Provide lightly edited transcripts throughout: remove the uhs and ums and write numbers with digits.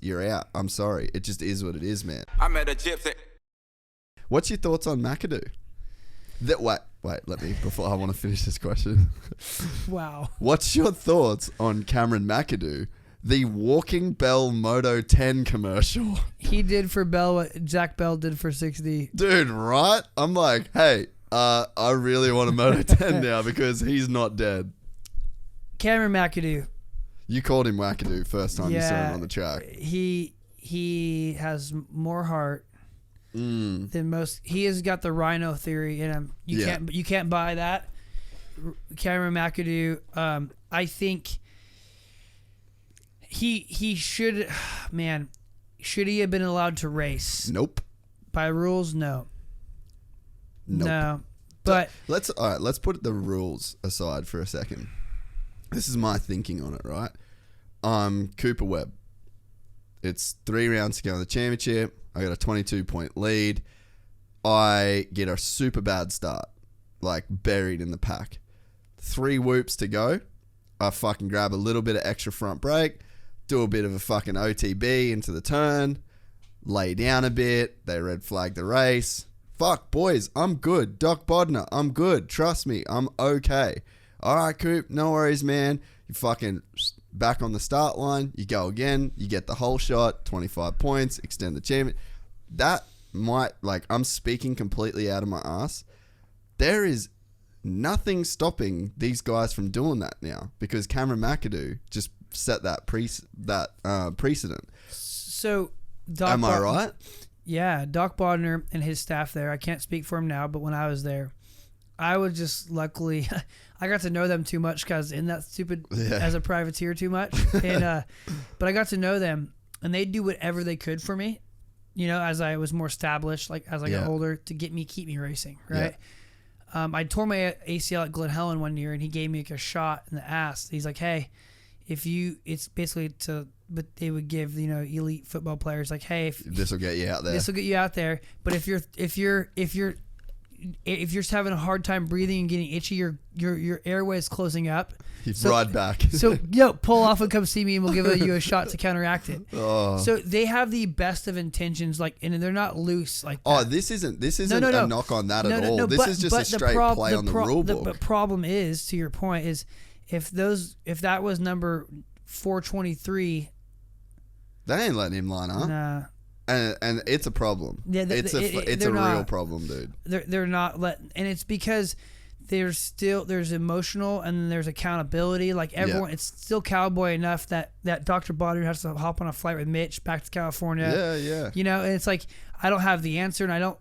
you're out. I'm sorry. It just is what it is, man. I met a gypsy. What's your thoughts on McAdoo? Wait, let me, before I want to finish this question. Wow. What's your thoughts on Cameron McAdoo, the Walking Bell Moto 10 commercial? He did for Bell what Zach Bell did for 6D. Dude, right? I'm like, hey, I really want a Moto 10 now because he's not dead. Cameron McAdoo. You called him Wackadoo first time you saw him on the track. He has more heart than most. He has got the rhino theory in him. You can't buy that. Cameron McAdoo. I think he should. Man, should he have been allowed to race? Nope. By rules, no. Nope. No. But let's put the rules aside for a second. This is my thinking on it, right? Cooper Webb. It's 3 rounds to go in the championship. I got a 22-point lead. I get a super bad start, like buried in the pack. 3 whoops to go. I fucking grab a little bit of extra front brake, do a bit of a fucking OTB into the turn, lay down a bit. They red flag the race. Fuck, boys, I'm good. Doc Bodner, I'm good. Trust me, I'm okay. All right, Coop, no worries, man. You fucking back on the start line. You go again. You get the whole shot, 25 points, extend the champion. That might, like, I'm speaking completely out of my ass. There is nothing stopping these guys from doing that now because Cameron McAdoo just set that precedent. So, am I right? Yeah, Doc Bodner and his staff there. I can't speak for him now, but when I was there, I would just luckily, I got to know them too much because in that stupid as a privateer too much, and but I got to know them and they'd do whatever they could for me, you know, as I was more established, like as I got older, to keep me racing, right? Yeah. I tore my ACL at Glen Helen one year and he gave me like a shot in the ass. He's like, hey, it's basically but they would give, you know, elite football players like, hey, this will get you out there. This will get you out there. But if you're just having a hard time breathing and getting itchy, your airway is closing up. You ride back. So pull off and come see me, and we'll give you a shot to counteract it. Oh. So they have the best of intentions, like, and they're not loose like that. Oh, this isn't a knock on that at all. This is just a straight play on the rule book. But problem is, to your point, is if that was number 423, they ain't letting him line up. Nah. And it's a problem. Yeah, it's a real problem, dude. They're not letting, and it's because there's emotional and then there's accountability. Like everyone, it's still cowboy enough that Dr. Bodner has to hop on a flight with Mitch back to California. Yeah. You know, and it's like I don't have the answer, and I don't.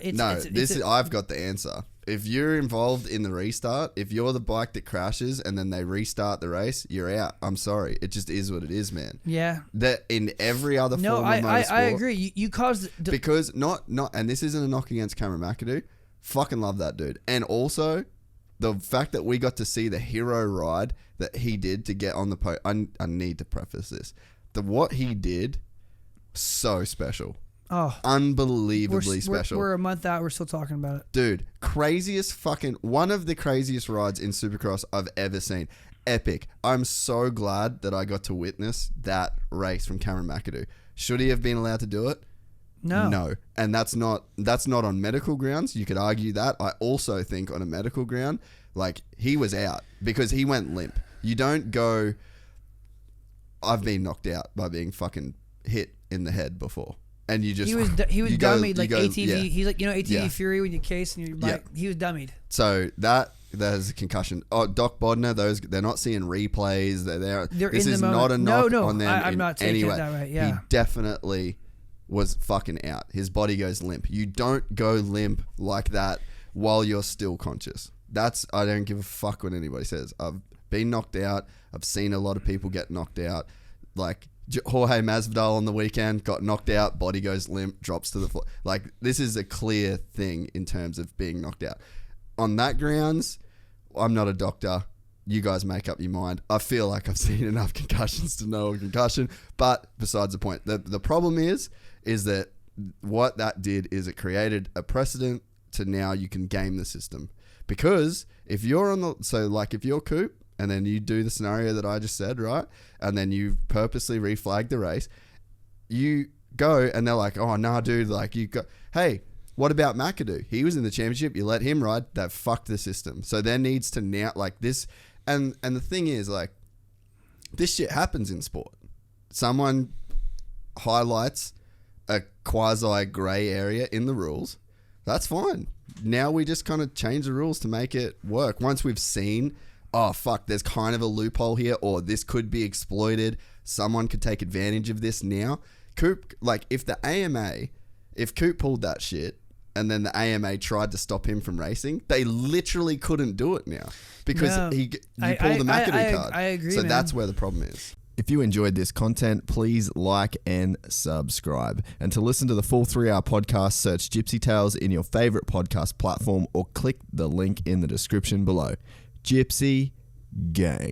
I've got the answer. If you're involved in the restart, if you're the bike that crashes and then they restart the race, you're out. I'm sorry. It just is what it is, man. Yeah. That in every other form of motorsport. I agree. You caused... because not, and this isn't a knock against Cameron McAdoo. Fucking love that dude. And also, the fact that we got to see the hero ride that he did to get on the I need to preface this. What he did, so special. Oh, unbelievably special. We're a month out. We're still talking about it. Dude, one of the craziest rides in Supercross I've ever seen. Epic. I'm so glad that I got to witness that race from Cameron McAdoo. Should he have been allowed to do it? No. And that's not on medical grounds. You could argue that. I also think on a medical ground, like, he was out because he went limp. You don't go, I've been knocked out by being fucking hit in the head before. And you just he was dummied like ATV. Yeah. He's like, you know, ATV Fury when you case and you bike. He was dummied. So there's a concussion. Oh, Doc Bodner, they're not seeing replays. They're this is not a knock on them. I'm not taking it that way. Yeah, he definitely was fucking out. His body goes limp. You don't go limp like that while you're still conscious. I don't give a fuck what anybody says. I've been knocked out. I've seen a lot of people get knocked out. Like Jorge Masvidal on the weekend got knocked out, body goes limp, drops to the floor. Like, this is a clear thing in terms of being knocked out. On that grounds, I'm not a doctor. You guys make up your mind. I feel like I've seen enough concussions to know a concussion, but besides the point. The problem is that what that did is it created a precedent to now you can game the system. Because if you're if you're Coop and then you do the scenario that I just said, right? And then you purposely reflag the race. You go and they're like, oh, nah, dude, like you go, hey, what about McAdoo? He was in the championship. You let him ride. That fucked the system. So there needs to now, like this, and the thing is, like, this shit happens in sport. Someone highlights a quasi grey area in the rules. That's fine. Now we just kind of change the rules to make it work. Once we've seen, oh, fuck, there's kind of a loophole here, or this could be exploited. Someone could take advantage of this now. Coop, like, if Coop pulled that shit and then the AMA tried to stop him from racing, they literally couldn't do it now because you pulled the McAdoo card. I agree, so man. that's where the problem is. If you enjoyed this content, please like and subscribe. And to listen to the full 3-hour podcast, search Gypsy Tales in your favorite podcast platform or click the link in the description below. Gypsy Gang.